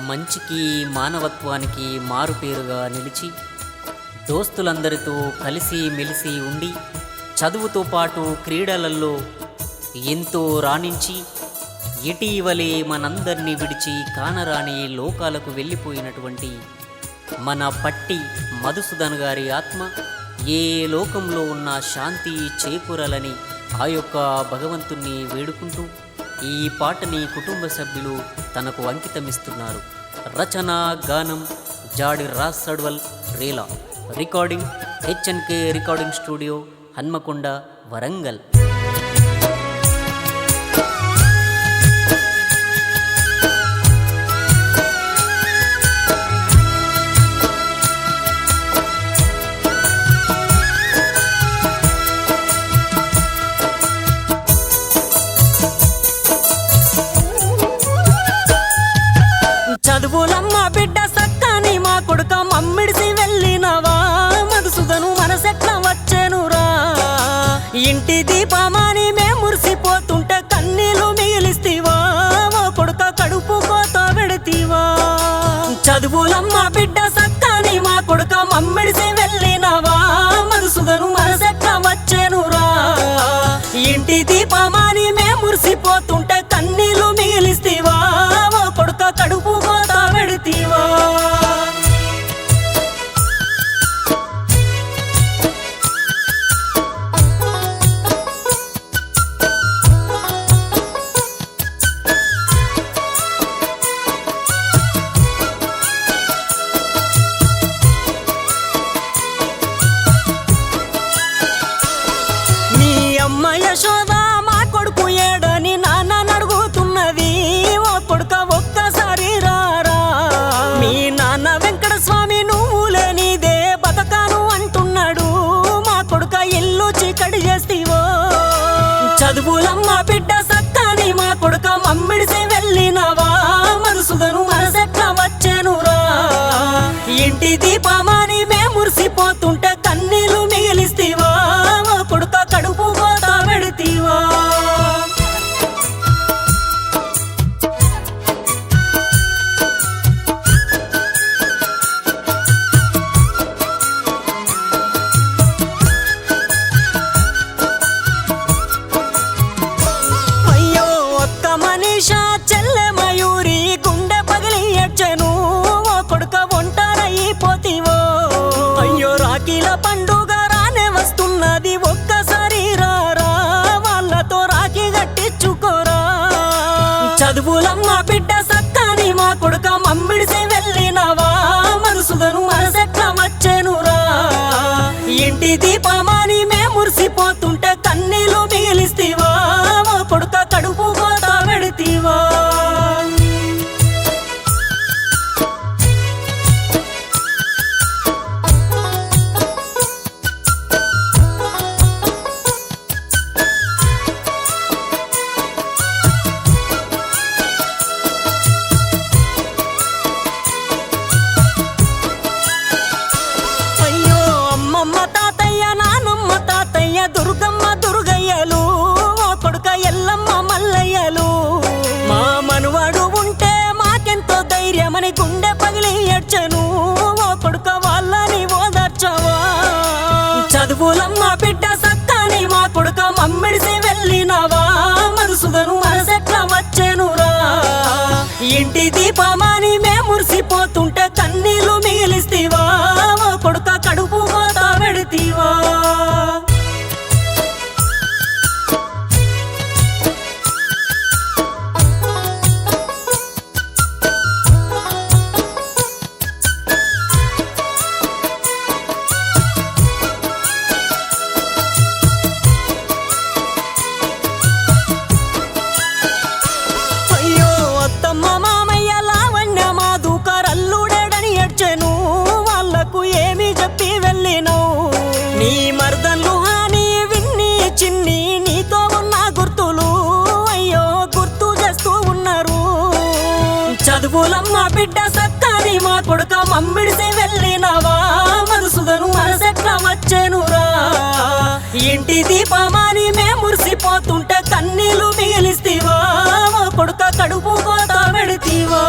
మంచికి మానవత్వానికి మారుపేరుగా నిలిచి దోస్తులందరితో కలిసి మెలిసి ఉండి చదువుతో పాటు క్రీడలలో ఎంతో రాణించి ఇటీవలే మనందరినీ విడిచి కానరాని లోకాలకు వెళ్ళిపోయినటువంటి మన పట్టి మధుసూదన్ గారి ఆత్మ ఏ లోకంలో ఉన్న శాంతి చేకూరాలని ఆ యొక్క భగవంతుణ్ణి వేడుకుంటూ ఈ పాటని కుటుంబ సభ్యులు తనకు అంకితమిస్తున్నారు. రచన గానం జాడి రాజ్ సడ్వల్ రేలా, recording HNK recording studio, Hanmakonda, Warangal. చదువులమ్మ బిడ్డ సక్కని మా కొడుక మమ్మిడిసి వెళ్ళినవా మధుసూదను మనసెట్ల వచ్చేనురా. ఇంటి దీపమాని మే మురిసిపోతుంటే కన్నీలు మిగిలిస్తీవా మా కొడుక కడుపు కోత పెడతీవా. చదువులమ్మ బిడ్డ సక్కని మా కొడుక మమ్మిడిసి వెళ్ళినవా మధుసూదను మనసెట్ల వచ్చేనురా. ఇంటి దీపమాని మే మురిసిపోతుంటే కన్నీలు మిగిలిస్తీవా మా కొడుక కడుపు కోత పెడతీవా. మీ అమ్మ యశోద మా కొడుకు ఏడని నాన్న నడుగుతున్నది ఓ కొడుక ఒక్కసారి రారా. మీ నాన్న వెంకట స్వామి నువ్వు లేనిదే బతకాను అంటున్నాడు మా కొడుక ఇల్లు చీకటి చేస్తీవో. చదువులమ్మ బిడ్డ సక్కని మా కొడుక మమ్మిడిసి వెళ్ళినవా మధుసూదను మనసెట్ల వచ్చేనురా. ఇంటి దీపమాని మే మురిసిపోతుంటే కన్నీలు మిగిలిస్తీవా మా కొడుక కడుపు కోత పెడతీవా. అయ్యో ఒక్క మనీషా చెల్లె మయూరి గుండె పగిలి ఎడ్చెను ఓ కొడుక ఒంటరైపోతీవో. అయ్యో రాఖీల పండుగ రానే వస్తున్నది ఒక్కసారి రారా వాళ్ళతో రాఖీ కట్టించుకోరా. చదువులమ్మ బిడ్డ సక్కని మా కొడుక మమ్మిడిసి వెళ్ళినవా మధుసూదను మనసెట్ల వచ్చేనురా. ఇంటి దీపమాని మే మురిసిపోతుంటే కన్నీలు మిగిలిస్తీవా మా కొడుక కడుపు కోత పెడతీవా. అయ్యో అమ్మమ్మ తాతయ్య నానమ్మ తాతయ్య దుర్గమ్మ దుర్గయ్యలు ఓ కొడుక ఎల్లమ్మ మల్లయ్యలు. మా మనవాడు ఉంటే మాకెంతో ధైర్యమని గుండె పగిలి ఏడ్చెను ఓ కొడుక వాళ్ళని ఓదార్చవా. చదువులమ్మ బిడ్డ సక్కని మా కొడుక మమ్మిడిసి వెళ్ళినవా మధుసూదను మనసెట్ల వచ్చేనురా. ఇంటి దీపమాని మే మురిసిపోతుంటే కన్నీలు మిగిలిస్తీవా మా కొడుక కడుపు కోత పెడతీవా. అయ్యో అత్తమ్మ మామయ్య లావణ్య మా దూకరల్లుడేడని ఎడ్చెను వాళ్ళకు ఏమి చెప్పి వెళ్ళినవు. నీ మర్దన్లు హాని విన్ని చిన్ని నీతో ఉన్న గుర్తులు అయ్యో గుర్తు చేస్తూ ఉన్నారు. చదువులమ్మ బిడ్డ సక్కని మా కొడుక మమ్మిడిసి వెళ్ళినవా మధుసూదను మనసెట్ల వచ్చేనురా. ఇంటి దీపమాని మే మురిసిపోతుంటే కన్నీలు మిగిలిస్తీవా మా కొడుక కడుపు కోత పెడతీవా.